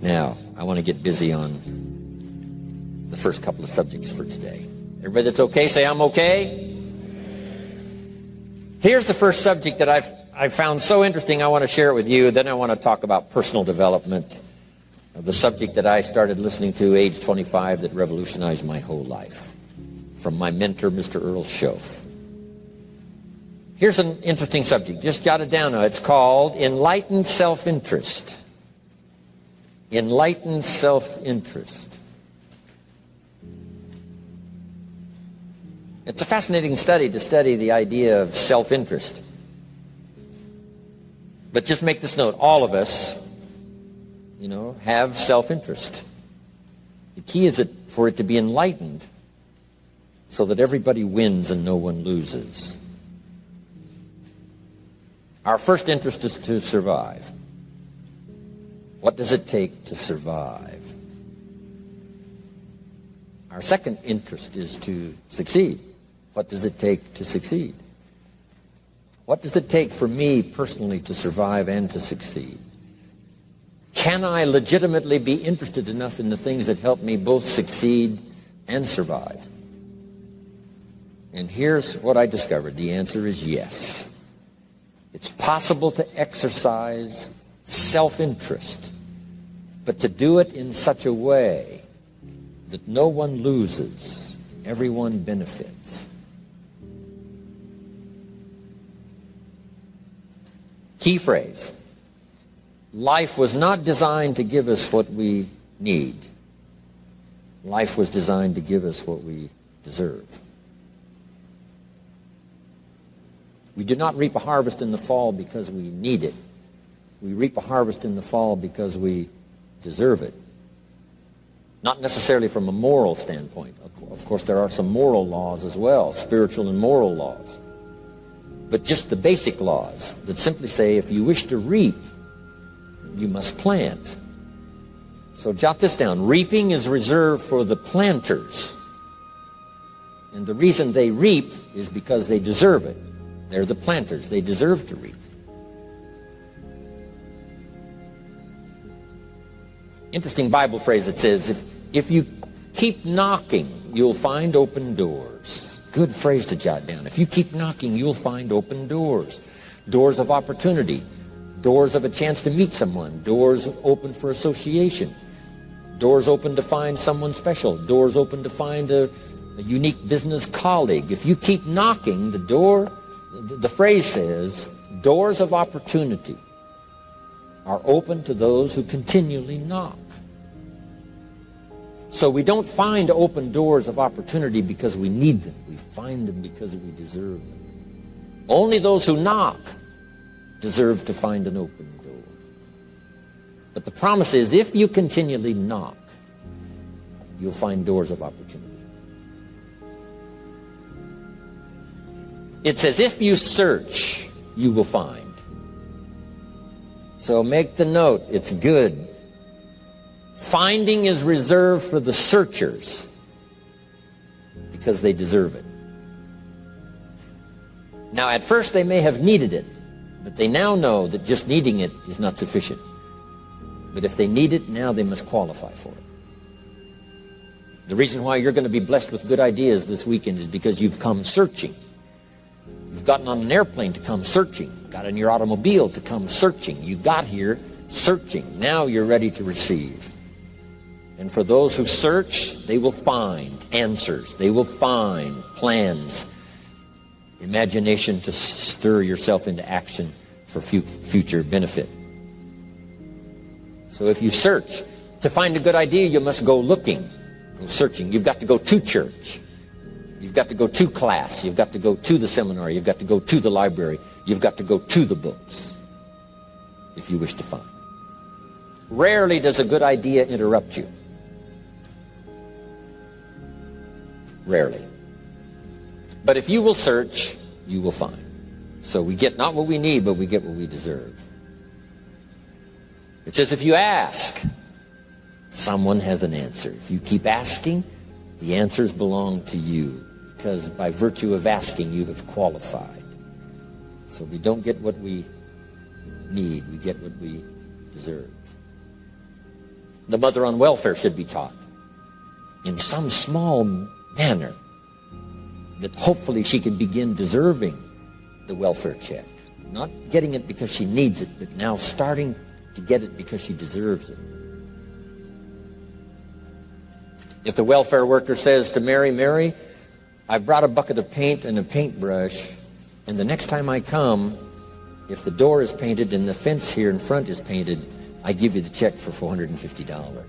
Now, I want to get busy on the first couple of subjects for today. Everybody that's okay, say I'm okay. Here's the first subject that I've found so interesting. I want to share it with you. Then I want to talk about personal development, the subject that I started listening to age 25 that revolutionized my whole life, from my mentor, Mr. Earl Schoaf. Here's an interesting subject. Just jot it down now. It's called Enlightened Self-Interest. Enlightened self-interest. It's a fascinating study to study the idea of self-interest. But just make this note, all of us, have self-interest. The key is for it to be enlightened so that everybody wins and no one loses. Our first interest is to survive. What does it take to survive? Our second interest is to succeed. What does it take to succeed? What does it take for me personally to survive and to succeed? Can I legitimately be interested enough in the things that help me both succeed and survive? And here's what I discovered. The answer is yes. It's possible to exercise self-interest, but to do it in such a way that no one loses, everyone benefits. Key phrase. Life was not designed to give us what we need. Life was designed to give us what we deserve. We do not reap a harvest in the fall because we need it. We reap a harvest in the fall because we deserve it. Not necessarily from a moral standpoint. Of course, there are some moral laws as well, spiritual and moral laws. But just the basic laws that simply say if you wish to reap, you must plant. So jot this down. Reaping is reserved for the planters. And the reason they reap is because they deserve it. They're the planters. They deserve to reap. Interesting Bible phrase that says, if you keep knocking, you'll find open doors. Good phrase to jot down. If you keep knocking, you'll find open doors. Doors of opportunity. Doors of a chance to meet someone. Doors open for association. Doors open to find someone special. Doors open to find a unique business colleague. If you keep knocking, the phrase says, doors of opportunity are open to those who continually knock. So we don't find open doors of opportunity because we need them. We find them because we deserve them. Only those who knock deserve to find an open door. But the promise is, if you continually knock, you'll find doors of opportunity. It says, if you search, you will find. So make the note, it's good. Finding is reserved for the searchers because they deserve it. Now, at first they may have needed it, but they now know that just needing it is not sufficient. But if they need it, now they must qualify for it. The reason why you're going to be blessed with good ideas this weekend is because you've come searching. You've gotten on an airplane to come searching. Got in your automobile to come searching. You got here searching. Now you're ready to receive. And for those who search, they will find answers. They will find plans, imagination to stir yourself into action for future benefit. So if you search, to find a good idea, you must go looking, go searching. You've got to go to church. You've got to go to class. You've got to go to the seminar. You've got to go to the library. You've got to go to the books if you wish to find. Rarely does a good idea interrupt you. Rarely. But if you will search, you will find. So we get not what we need, but we get what we deserve. It says if you ask, someone has an answer. If you keep asking, the answers belong to you, because by virtue of asking, you have qualified. So we don't get what we need, we get what we deserve. The mother on welfare should be taught in some small manner that hopefully she can begin deserving the welfare check. Not getting it because she needs it, but now starting to get it because she deserves it. If the welfare worker says to Mary, Mary, I brought a bucket of paint and a paintbrush, and the next time I come, if the door is painted and the fence here in front is painted, I give you the check for $450.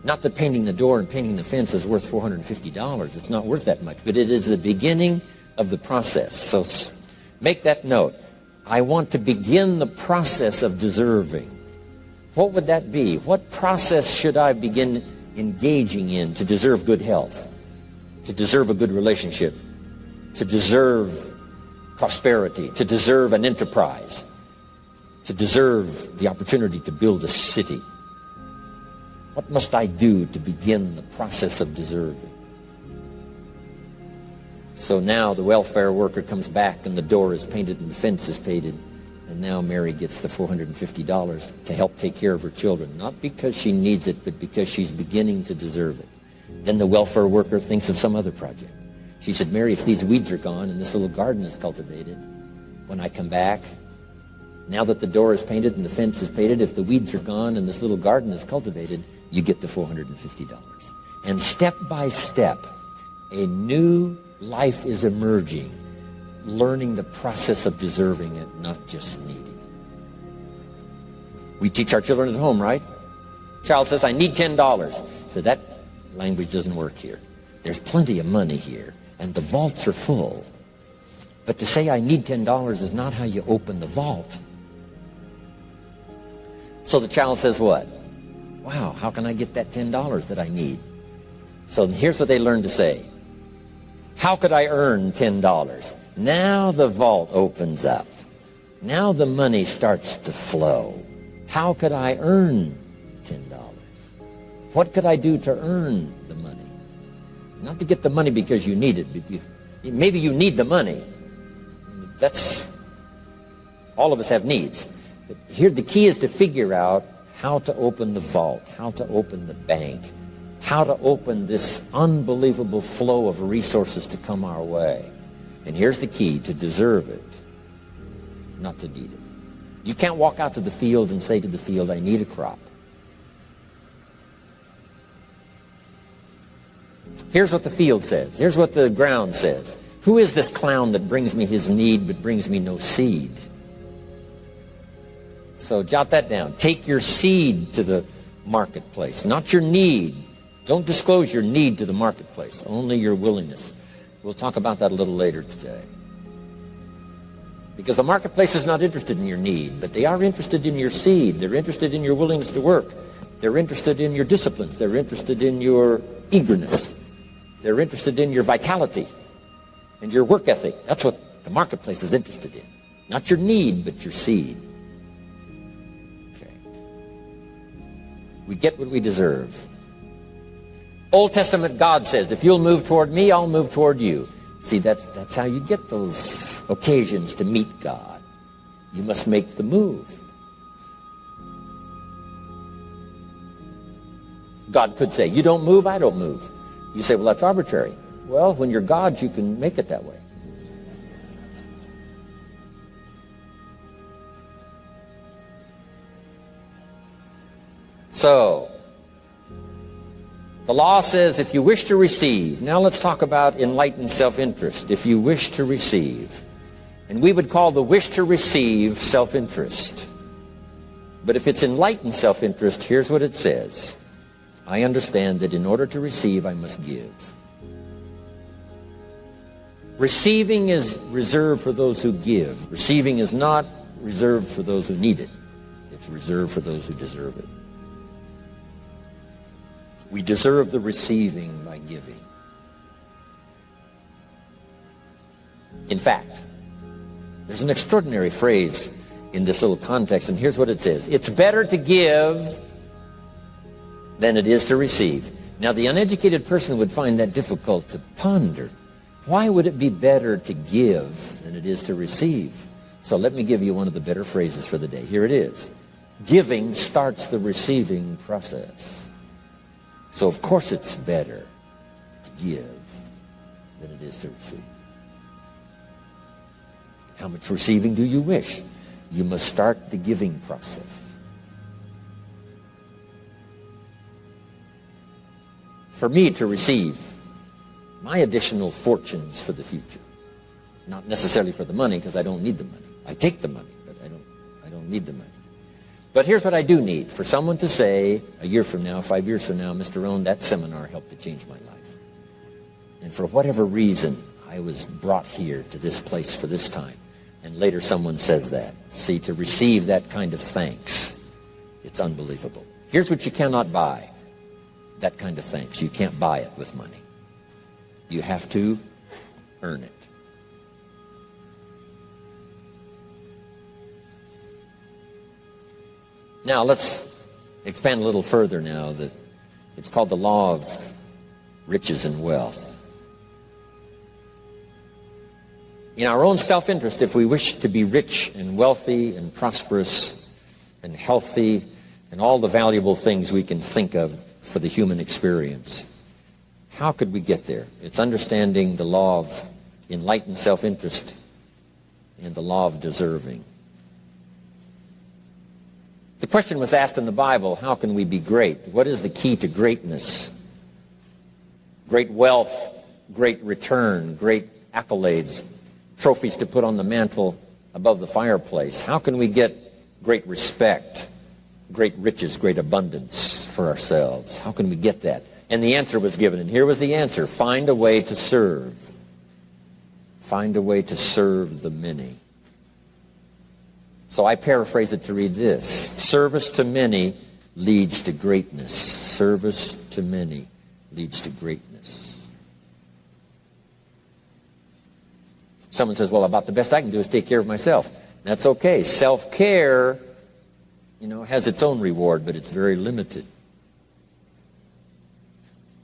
Not that painting the door and painting the fence is worth $450. It's not worth that much, but it is the beginning of the process. So make that note. I want to begin the process of deserving. What would that be? What process should I begin engaging in to deserve good health, to deserve a good relationship, to deserve prosperity, to deserve an enterprise, to deserve the opportunity to build a city? What must I do to begin the process of deserving? So now the welfare worker comes back and the door is painted and the fence is painted, and now Mary gets the $450 to help take care of her children, not because she needs it, but because she's beginning to deserve it. Then the welfare worker thinks of some other project. She said, Mary, if these weeds are gone and this little garden is cultivated, when I come back, now that the door is painted and the fence is painted, if the weeds are gone and this little garden is cultivated, you get the $450. And step by step, a new life is emerging, learning the process of deserving it, not just needing it. We teach our children at home, right? Child says, I need $10. So that language doesn't work here. There's plenty of money here, and the vaults are full. But to say I need $10 is not how you open the vault. So the child says what? Wow, how can I get that $10 that I need? So here's what they learn to say. How could I earn $10? Now the vault opens up. Now the money starts to flow. How could I earn $10? What could I do to earn the money? Not to get the money because you need it. Maybe you need the money. That's, all of us have needs. But here the key is to figure out how to open the vault, how to open the bank, how to open this unbelievable flow of resources to come our way. And here's the key: to deserve it, not to need it. You can't walk out to the field and say to the field, I need a crop. Here's what the field says. Here's what the ground says. Who is this clown that brings me his need but brings me no seed? So jot that down. Take your seed to the marketplace, not your need. Don't disclose your need to the marketplace, only your willingness. We'll talk about that a little later today. Because the marketplace is not interested in your need, but they are interested in your seed. They're interested in your willingness to work. They're interested in your disciplines. They're interested in your eagerness. They're interested in your vitality and your work ethic. That's what the marketplace is interested in. Not your need, but your seed. Okay. We get what we deserve. Old Testament God says, if you'll move toward me, I'll move toward you. See, that's how you get those occasions to meet God. You must make the move. God could say, you don't move, I don't move. You say, well, that's arbitrary. Well, when you're God, you can make it that way. So, the law says if you wish to receive, now let's talk about enlightened self-interest. If you wish to receive, and we would call the wish to receive self-interest. But if it's enlightened self-interest, here's what it says. I understand that in order to receive, I must give. Receiving is reserved for those who give. Receiving is not reserved for those who need it. It's reserved for those who deserve it. We deserve the receiving by giving. In fact, there's an extraordinary phrase in this little context, and here's what it says. It's better to give than it is to receive. Now, the uneducated person would find that difficult to ponder. Why would it be better to give than it is to receive? So let me give you one of the better phrases for the day. Here it is. Giving starts the receiving process. So of course it's better to give than it is to receive. How much receiving do you wish? You must start the giving process. For me to receive my additional fortunes for the future, not necessarily for the money, because I don't need the money. I take the money, but I don't need the money. But here's what I do need. For someone to say, a year from now, 5 years from now, Mr. Rohn, that seminar helped to change my life. And for whatever reason, I was brought here to this place for this time. And later someone says that. See, to receive that kind of thanks, it's unbelievable. Here's what you cannot buy. That kind of thanks. You can't buy it with money. You have to earn it. Now let's expand a little further now. It's called the law of riches and wealth. In our own self-interest, if we wish to be rich and wealthy and prosperous and healthy and all the valuable things we can think of for the human experience, how could we get there? It's understanding the law of enlightened self-interest and the law of deserving. The question was asked in the Bible, how can we be great? What is the key to greatness? Great wealth, great return, great accolades, trophies to put on the mantle above the fireplace. How can we get great respect, great riches, great abundance for ourselves? How can we get that? And the answer was given, and here was the answer. Find a way to serve. Find a way to serve the many. So I paraphrase it to read this. Service to many leads to greatness. Service to many leads to greatness. Someone says, well, about the best I can do is take care of myself. That's okay. Self-care, has its own reward, but it's very limited.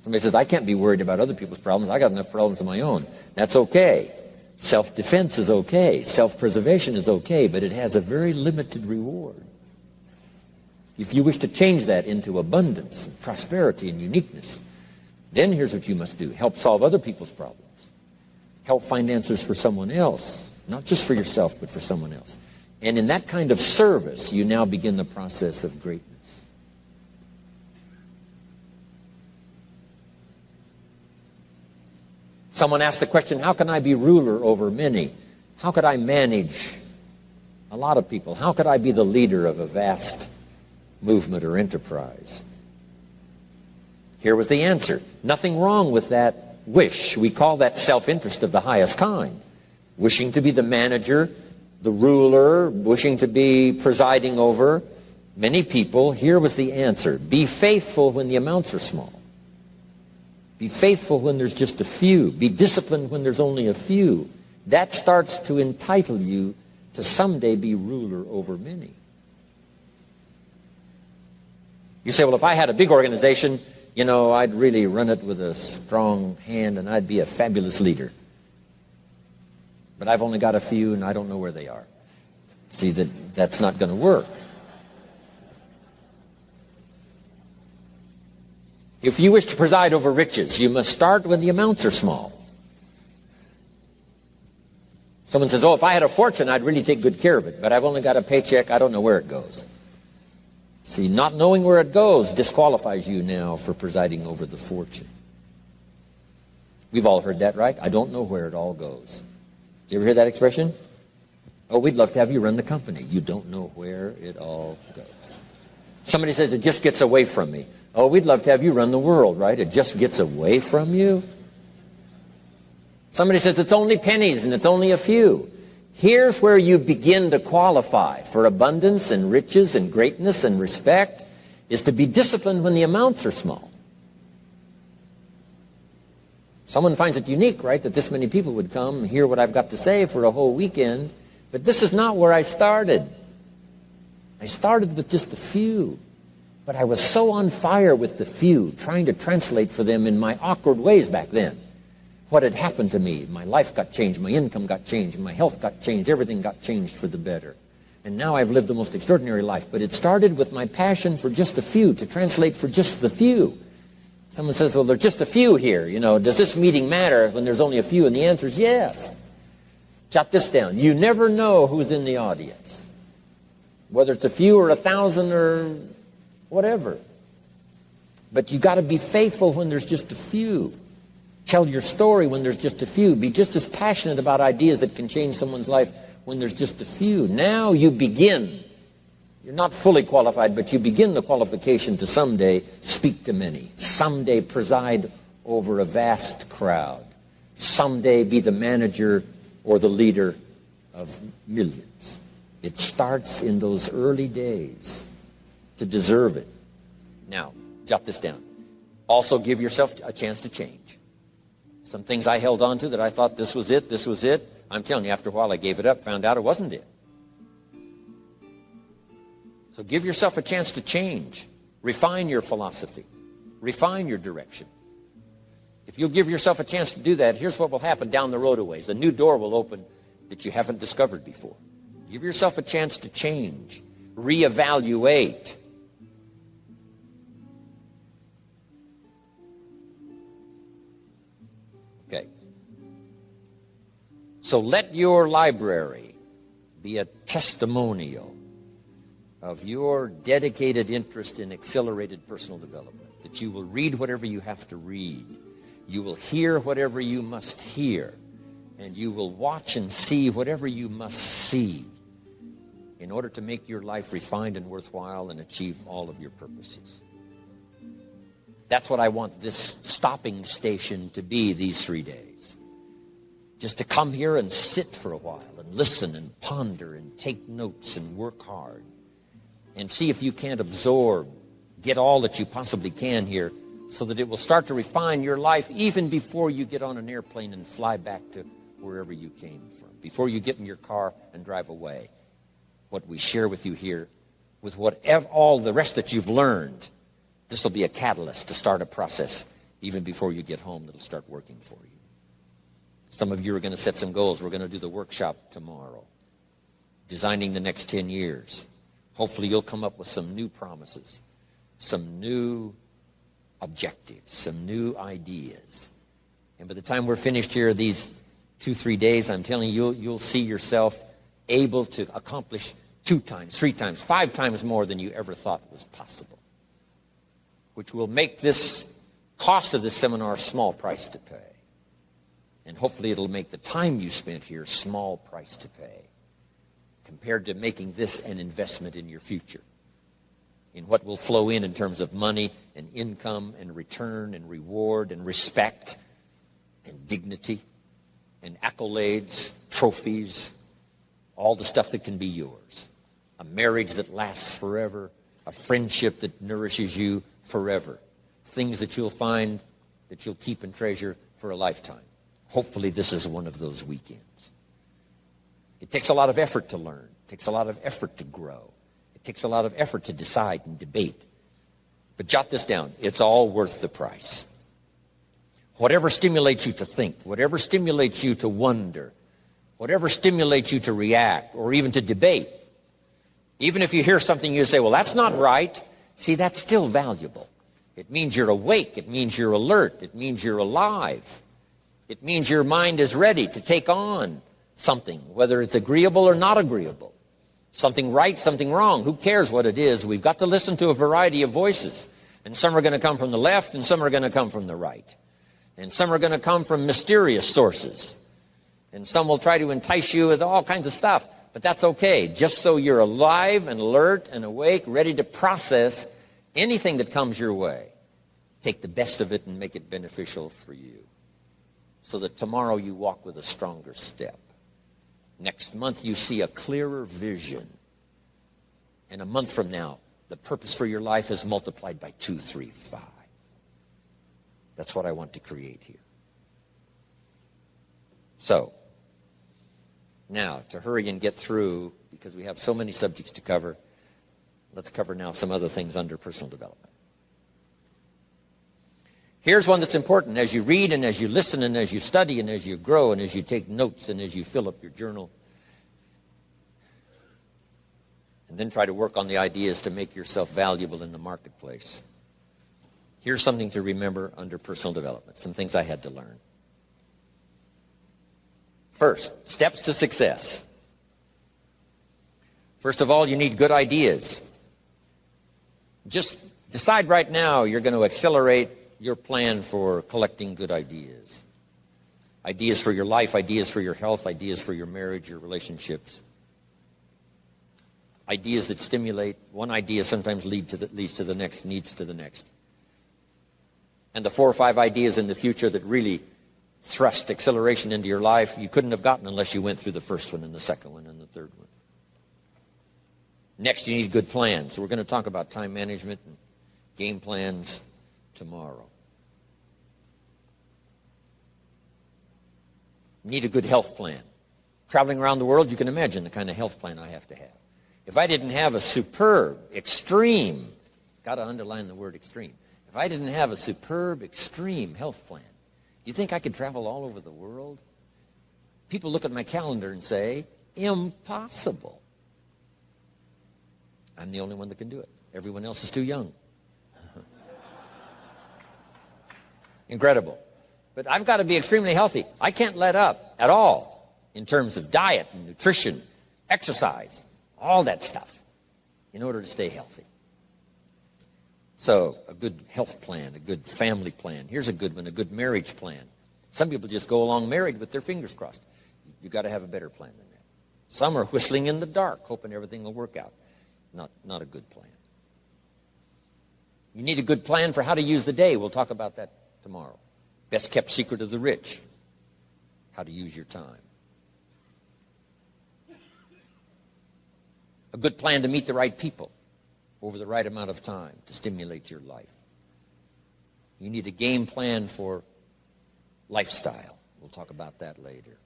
Somebody says, I can't be worried about other people's problems. I got enough problems of my own. That's okay. Self-defense is okay. Self-preservation is okay, but it has a very limited reward. If you wish to change that into abundance and prosperity and uniqueness, then here's what you must do. Help solve other people's problems. Help find answers for someone else, not just for yourself, but for someone else. And in that kind of service, you now begin the process of greatness. Someone asked the question, how can I be ruler over many? How could I manage a lot of people? How could I be the leader of a vast movement or enterprise? Here was the answer. Nothing wrong with that wish. We call that self-interest of the highest kind. Wishing to be the manager, the ruler, wishing to be presiding over many people. Here was the answer. Be faithful when the amounts are small. Be faithful when there's just a few. Be disciplined when there's only a few. That starts to entitle you to someday be ruler over many. You say, well, if I had a big organization, I'd really run it with a strong hand and I'd be a fabulous leader. But I've only got a few and I don't know where they are. See, that's not going to work. If you wish to preside over riches, you must start when the amounts are small. Someone says, if I had a fortune, I'd really take good care of it, but I've only got a paycheck, I don't know where it goes. See, not knowing where it goes disqualifies you now for presiding over the fortune. We've all heard that, right? I don't know where it all goes. Did you ever hear that expression? Oh, we'd love to have you run the company. You don't know where it all goes. Somebody says, it just gets away from me. Oh, we'd love to have you run the world, right? It just gets away from you. Somebody says, it's only pennies and it's only a few. Here's where you begin to qualify for abundance and riches and greatness and respect, is to be disciplined when the amounts are small. Someone finds it unique, right, that this many people would come and hear what I've got to say for a whole weekend, but this is not where I started. I started with just a few, but I was so on fire with the few, trying to translate for them in my awkward ways back then what had happened to me. My life got changed, my income got changed, my health got changed, everything got changed for the better. And now I've lived the most extraordinary life. But it started with my passion for just a few, to translate for just the few. Someone says, well, there's just a few here. You know, does this meeting matter when there's only a few? And the answer is yes. Jot this down. You never know who's in the audience, whether it's a few or 1,000 or whatever. But you got to be faithful when there's just a few. Tell your story when there's just a few. Be just as passionate about ideas that can change someone's life when there's just a few. Now you begin. You're not fully qualified, but you begin the qualification to someday speak to many. Someday preside over a vast crowd. Someday be the manager or the leader of millions. It starts in those early days to deserve it. Now, jot this down. Also give yourself a chance to change. Some things I held on to that I thought this was it, this was it. I'm telling you, after a while I gave it up, found out it wasn't it. So give yourself a chance to change. Refine your philosophy. Refine your direction. If you'll give yourself a chance to do that, here's what will happen down the road a ways. A new door will open that you haven't discovered before. Give yourself a chance to change. Reevaluate. Okay. So let your library be a testimonial of your dedicated interest in accelerated personal development, that you will read whatever you have to read, you will hear whatever you must hear, and you will watch and see whatever you must see in order to make your life refined and worthwhile and achieve all of your purposes. That's what I want this stopping station to be these 3 days. Just to come here and sit for a while and listen and ponder and take notes and work hard and see if you can't absorb, get all that you possibly can here so that it will start to refine your life even before you get on an airplane and fly back to wherever you came from, before you get in your car and drive away. What we share with you here, with whatever, all the rest that you've learned, this will be a catalyst to start a process even before you get home that'll start working for you. Some of you are going to set some goals. We're going to do the workshop tomorrow, designing the next 10 years. Hopefully you'll come up with some new promises, some new objectives, some new ideas. And by the time we're finished here, these 2-3 days, I'm telling you, you'll see yourself able to accomplish 2 times, 3 times, 5 times more than you ever thought was possible, which will make this cost of this seminar a small price to pay. And hopefully it'll make the time you spent here a small price to pay compared to making this an investment in your future, in what will flow in terms of money and income and return and reward and respect and dignity and accolades, trophies, all the stuff that can be yours. A marriage that lasts forever, a friendship that nourishes you forever, things that you'll find that you'll keep and treasure for a lifetime. Hopefully this is one of those weekends. It takes a lot of effort to learn. It takes a lot of effort to grow. It takes a lot of effort to decide and debate. But jot this down. It's all worth the price. Whatever stimulates you to think, whatever stimulates you to wonder, whatever stimulates you to react or even to debate, even if you hear something you say, well, that's not right. See, that's still valuable. It means you're awake. It means you're alert. It means you're alive. It means your mind is ready to take on something, whether it's agreeable or not agreeable. Something right, something wrong. Who cares what it is? We've got to listen to a variety of voices. And some are going to come from the left and some are going to come from the right. And some are going to come from mysterious sources. And some will try to entice you with all kinds of stuff. But that's okay. Just so you're alive and alert and awake, ready to process anything that comes your way. Take the best of it and make it beneficial for you, so that tomorrow you walk with a stronger step. Next month you see a clearer vision. And a month from now, the purpose for your life is multiplied by 2, 3, 5. That's what I want to create here. So, now, to hurry and get through, because we have so many subjects to cover, let's cover now some other things under personal development. Here's one that's important as you read and as you listen and as you study and as you grow and as you take notes and as you fill up your journal. and then try to work on the ideas to make yourself valuable in the marketplace. Here's something to remember under personal development, some things I had to learn. First, steps to success. First of all, you need good ideas. Just decide right now you're going to accelerate your plan for collecting good ideas. Ideas for your life, ideas for your health, ideas for your marriage, your relationships. Ideas that stimulate. One idea sometimes leads to the next, needs to the next. And the 4 or 5 ideas in the future that really thrust acceleration into your life, you couldn't have gotten unless you went through the first one and the second one and the third one. Next, you need good plans. So we're going to talk about time management and game plans tomorrow. You need a good health plan. Traveling around the world, you can imagine the kind of health plan I have to have. If I didn't have a superb, extreme, got to underline the word extreme, if I didn't have a superb, extreme health plan, do you think I could travel all over the world? People look at my calendar and say, impossible. I'm the only one that can do it. Everyone else is too young. Incredible. But I've got to be extremely healthy. I can't let up at all in terms of diet and nutrition, exercise, all that stuff in order to stay healthy. So a good health plan, a good family plan. Here's a good one, a good marriage plan. Some people just go along married with their fingers crossed. You've got to have a better plan than that. Some are whistling in the dark, hoping everything will work out. Not a good plan. You need a good plan for how to use the day. We'll talk about that tomorrow. Best kept secret of the rich, how to use your time. A good plan to meet the right people over the right amount of time to stimulate your life. You need a game plan for lifestyle. We'll talk about that later.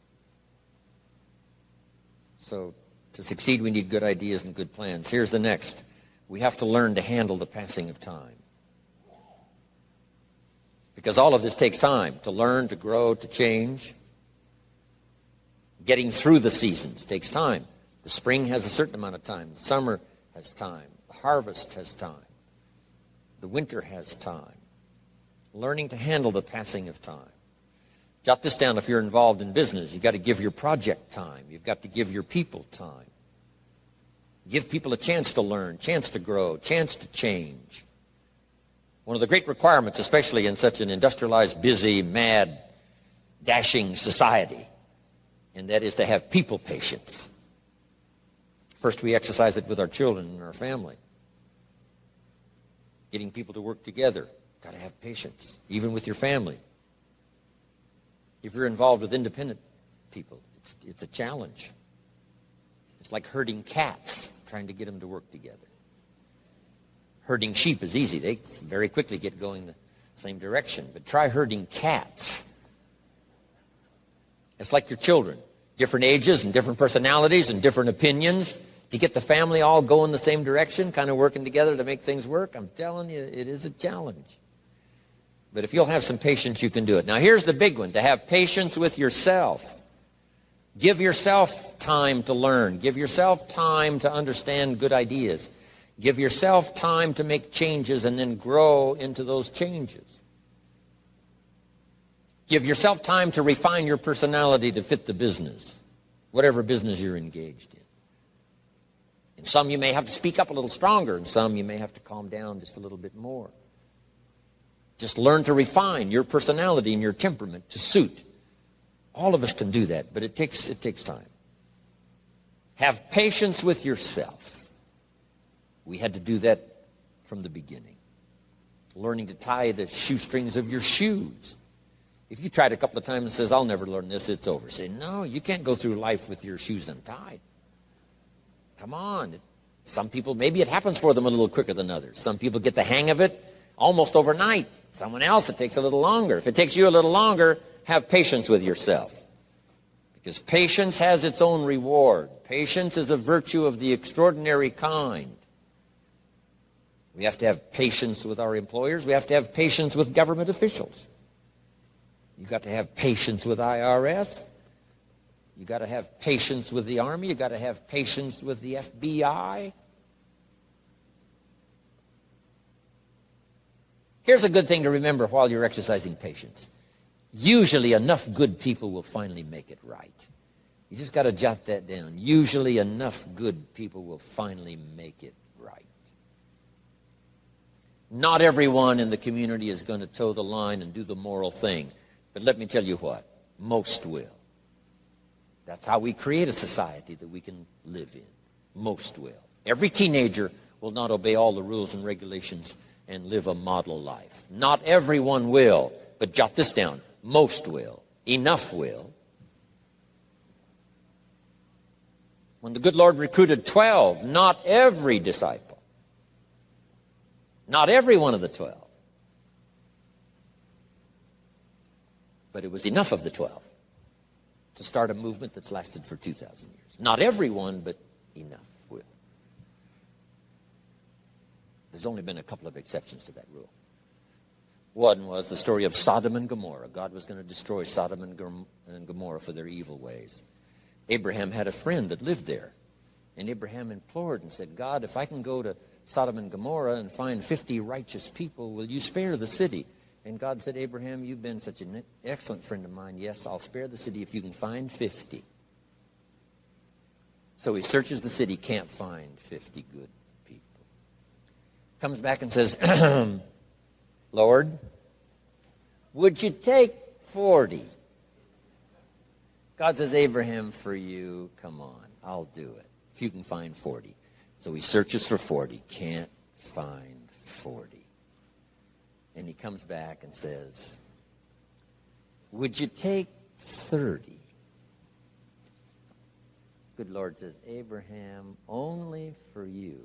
So to succeed, we need good ideas and good plans. Here's the next. We have to learn to handle the passing of time. Because all of this takes time to learn, to grow, to change. Getting through the seasons takes time. The spring has a certain amount of time. The summer has time. The harvest has time. The winter has time. Learning to handle the passing of time. Jot this down if you're involved in business. You've got to give your project time. You've got to give your people time. Give people a chance to learn, chance to grow, chance to change. One of the great requirements, especially in such an industrialized, busy, mad, dashing society, and that is to have people patience. First, we exercise it with our children and our family. Getting people to work together, got to have patience, even with your family. If you're involved with independent people, it's a challenge. It's like herding cats, trying to get them to work together. Herding sheep is easy. They very quickly get going the same direction. But try herding cats. It's like your children. Different ages and different personalities and different opinions. To get the family all going the same direction, kind of working together to make things work, I'm telling you, it is a challenge. But if you'll have some patience, you can do it. Now, here's the big one, to have patience with yourself. Give yourself time to learn. Give yourself time to understand good ideas. Give yourself time to make changes and then grow into those changes. Give yourself time to refine your personality to fit the business, whatever business you're engaged in. In some you may have to speak up a little stronger, in some you may have to calm down just a little bit more. Just learn to refine your personality and your temperament to suit. All of us can do that, but it takes time. Have patience with yourself. We had to do that from the beginning. Learning to tie the shoestrings of your shoes. If you tried a couple of times and says, I'll never learn this, it's over. Say, no, you can't go through life with your shoes untied. Come on. Some people, maybe it happens for them a little quicker than others. Some people get the hang of it almost overnight. Someone else, it takes a little longer. If it takes you a little longer, have patience with yourself. Because patience has its own reward. Patience is a virtue of the extraordinary kind. We have to have patience with our employers. We have to have patience with government officials. You've got to have patience with IRS. You've got to have patience with the Army. You've got to have patience with the FBI. Here's a good thing to remember while you're exercising patience. Usually enough good people will finally make it right. You just got to jot that down. Usually enough good people will finally make it right. Not everyone in the community is going to toe the line and do the moral thing. But let me tell you what, most will. That's how we create a society that we can live in. Most will. Every teenager will not obey all the rules and regulations and live a model life. Not everyone will, but jot this down. Most will. Enough will. When the good Lord recruited 12, not every disciple, not every one of the 12, but it was enough of the 12 to start a movement that's lasted for 2,000 years. Not everyone, but enough will. There's only been a couple of exceptions to that rule. One was the story of Sodom and Gomorrah. God was going to destroy Sodom and Gomorrah for their evil ways. Abraham had a friend that lived there. And Abraham implored and said, God, if I can go to Sodom and Gomorrah and find 50 righteous people, will you spare the city? And God said, Abraham, you've been such an excellent friend of mine. Yes, I'll spare the city if you can find 50. So he searches the city, can't find 50 good people. Comes back and says, Lord, would you take 40? God says, Abraham, for you, come on, I'll do it. If you can find 40. So he searches for 40, can't find 40. And he comes back and says, would you take 30? Good Lord says, Abraham, only for you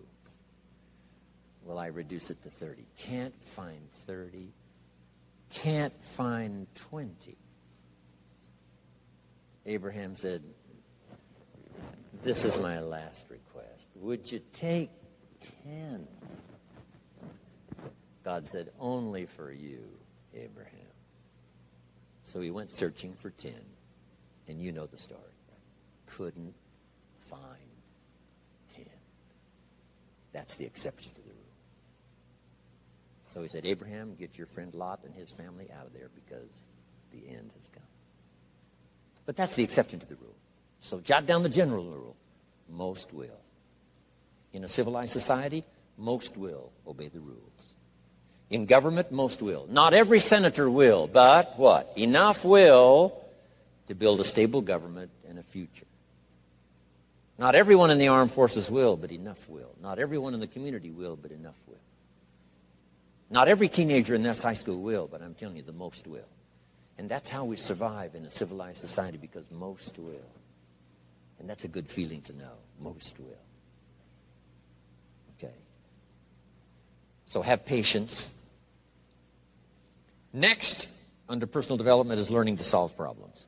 will I reduce it to 30. Can't find 30. Can't find 20. Abraham said, this is my last request. Would you take 10? God said, only for you, Abraham. So he went searching for 10. And you know the story. Couldn't find 10. That's the exception to the rule. So he said, Abraham, get your friend Lot and his family out of there because the end has come. But that's the exception to the rule. So jot down the general rule. Most will. In a civilized society, most will obey the rules. In government, most will. Not every senator will, but what? Enough will to build a stable government and a future. Not everyone in the armed forces will, but enough will. Not everyone in the community will, but enough will. Not every teenager in this high school will, but I'm telling you, the most will. And that's how we survive in a civilized society, because most will. And that's a good feeling to know. Most will. Okay. So have patience. Next, under personal development, is learning to solve problems.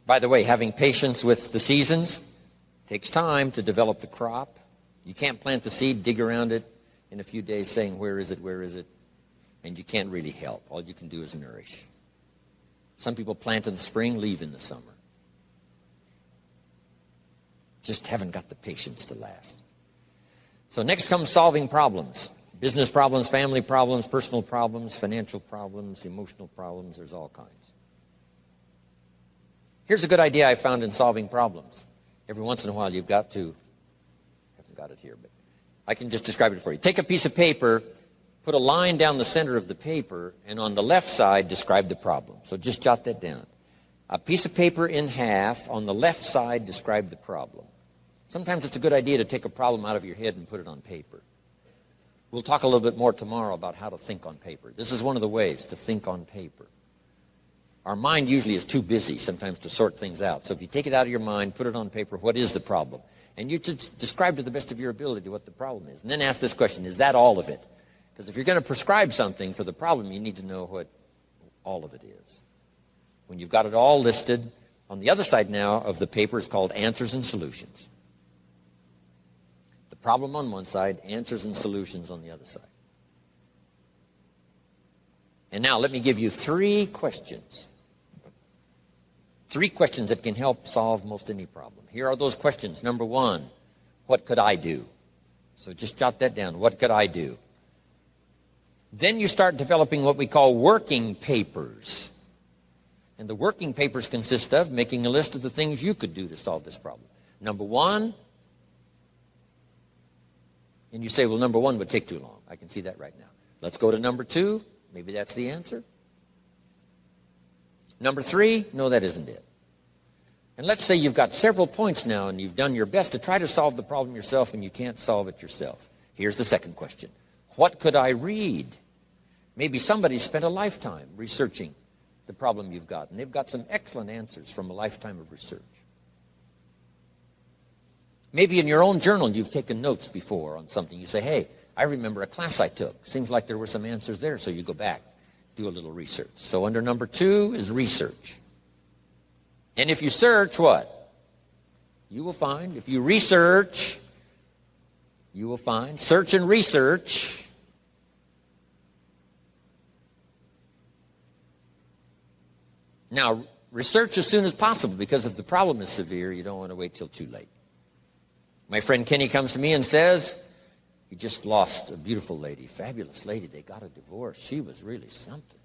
By the way, having patience with the seasons takes time to develop the crop. You can't plant the seed, dig around it in a few days saying, where is it, where is it? And you can't really help. All you can do is nourish. Some people plant in the spring, leave in the summer. Just haven't got the patience to last. So next comes solving problems. Business problems, family problems, personal problems, financial problems, emotional problems. There's all kinds. Here's a good idea I found in solving problems. Every once in a while you've got to, I haven't got it here, but I can just describe it for you. Take a piece of paper, put a line down the center of the paper, and on the left side describe the problem. So just jot that down. A piece of paper in half, on the left side describe the problem. Sometimes it's a good idea to take a problem out of your head and put it on paper. We'll talk a little bit more tomorrow about how to think on paper. This is one of the ways to think on paper. Our mind usually is too busy sometimes to sort things out. So if you take it out of your mind, put it on paper, what is the problem? And you should describe to the best of your ability what the problem is. And then ask this question, is that all of it? Because if you're going to prescribe something for the problem, you need to know what all of it is. When you've got it all listed, on the other side now of the paper is called answers and solutions. The problem on one side, answers and solutions on the other side. And now let me give you 3 questions. 3 questions that can help solve most any problem. Here are those questions. Number 1, What could I do? So just jot that down. What could I do? Then you start developing what we call working papers. And the working papers consist of making a list of the things you could do to solve this problem. Number one, and you say, well, number one would take too long. I can see that right now. Let's go to number two. Maybe that's the answer. Number three, no, that isn't it. And let's say you've got several points now and you've done your best to try to solve the problem yourself and you can't solve it yourself. Here's the second question. What could I read? Maybe somebody spent a lifetime researching the problem you've got, and they've got some excellent answers from a lifetime of research. Maybe in your own journal you've taken notes before on something. You say, hey, I remember a class I took. Seems like there were some answers there, so you go back, do a little research. So under number two is research. And if you search, what? You will find. If you research, you will find. Search and research. Now, research as soon as possible, because if the problem is severe, you don't want to wait till too late. My friend Kenny comes to me and says, he just lost a beautiful lady, fabulous lady. They got a divorce. She was really something.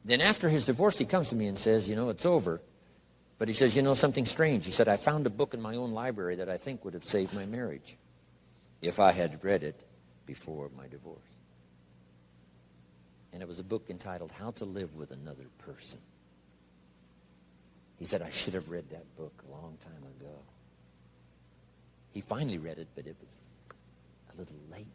Then after his divorce, he comes to me and says, it's over. But he says, something strange. He said, I found a book in my own library that I think would have saved my marriage if I had read it before my divorce. And it was a book entitled How to Live with Another Person. He said, I should have read that book a long time ago. He finally read it, but it was a little late.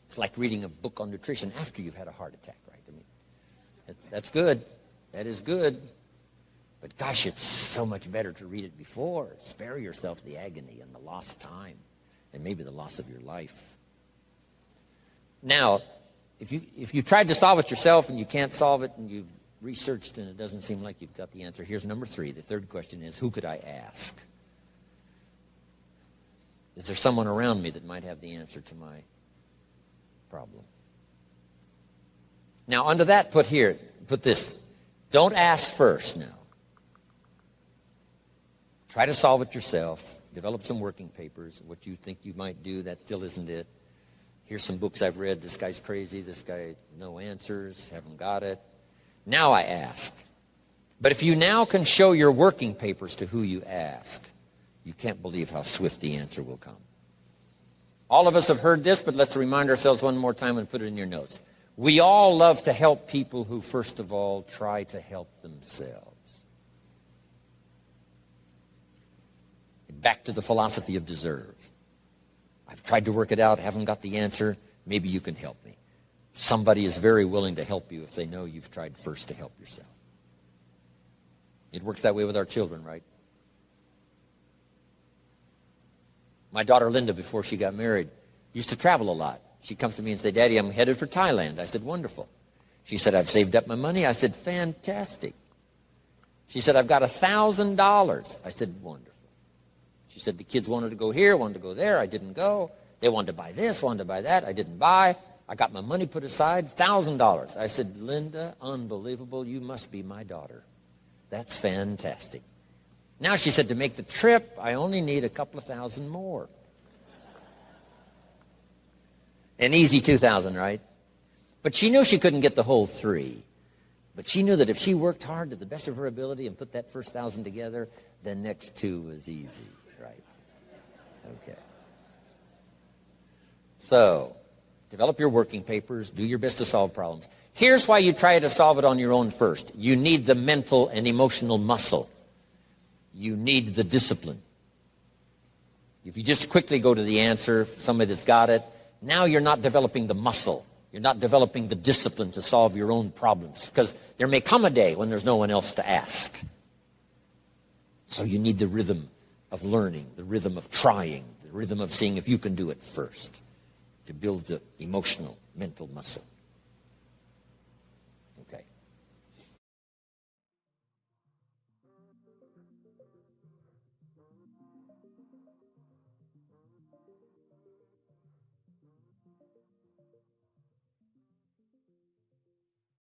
It's like reading a book on nutrition after you've had a heart attack, right? I mean, that's good. That is good. But gosh, it's so much better to read it before. Spare yourself the agony and the lost time and maybe the loss of your life. Now, if you tried to solve it yourself and you can't solve it and you've researched and it doesn't seem like you've got the answer, here's number three. The third question is, who could I ask? Is there someone around me that might have the answer to my problem? Now, under that, put this. Don't ask first now. Try to solve it yourself. Develop some working papers. What you think you might do, that still isn't it. Here's some books I've read. This guy's crazy. This guy, no answers, haven't got it. Now I ask. But if you now can show your working papers to who you ask, you can't believe how swift the answer will come. All of us have heard this, but let's remind ourselves one more time and put it in your notes. We all love to help people who, first of all, try to help themselves. Back to the philosophy of deserve. I've tried to work it out, haven't got the answer. Maybe you can help me. Somebody is very willing to help you if they know you've tried first to help yourself. It works that way with our children, right? My daughter Linda, before she got married, used to travel a lot. She comes to me and said, Daddy, I'm headed for Thailand. I said, wonderful. She said, I've saved up my money. I said, fantastic. She said, I've got $1,000. I said, wonderful. She said, the kids wanted to go here, wanted to go there. I didn't go. They wanted to buy this, wanted to buy that. I didn't buy. I got my money put aside, $1,000. I said, Linda, unbelievable. You must be my daughter. That's fantastic. Now, she said, to make the trip, I only need a couple of thousand more. An easy 2,000, right? But she knew she couldn't get the whole three. But she knew that if she worked hard to the best of her ability and put that first 1,000 together, the next two was easy, right? Okay. So, develop your working papers. Do your best to solve problems. Here's why you try to solve it on your own first. You need the mental and emotional muscle. You need the discipline. If you just quickly go to the answer, somebody that's got it, now you're not developing the muscle. You're not developing the discipline to solve your own problems, because there may come a day when there's no one else to ask. So you need the rhythm of learning, the rhythm of trying, the rhythm of seeing if you can do it first to build the emotional, mental muscle. Okay.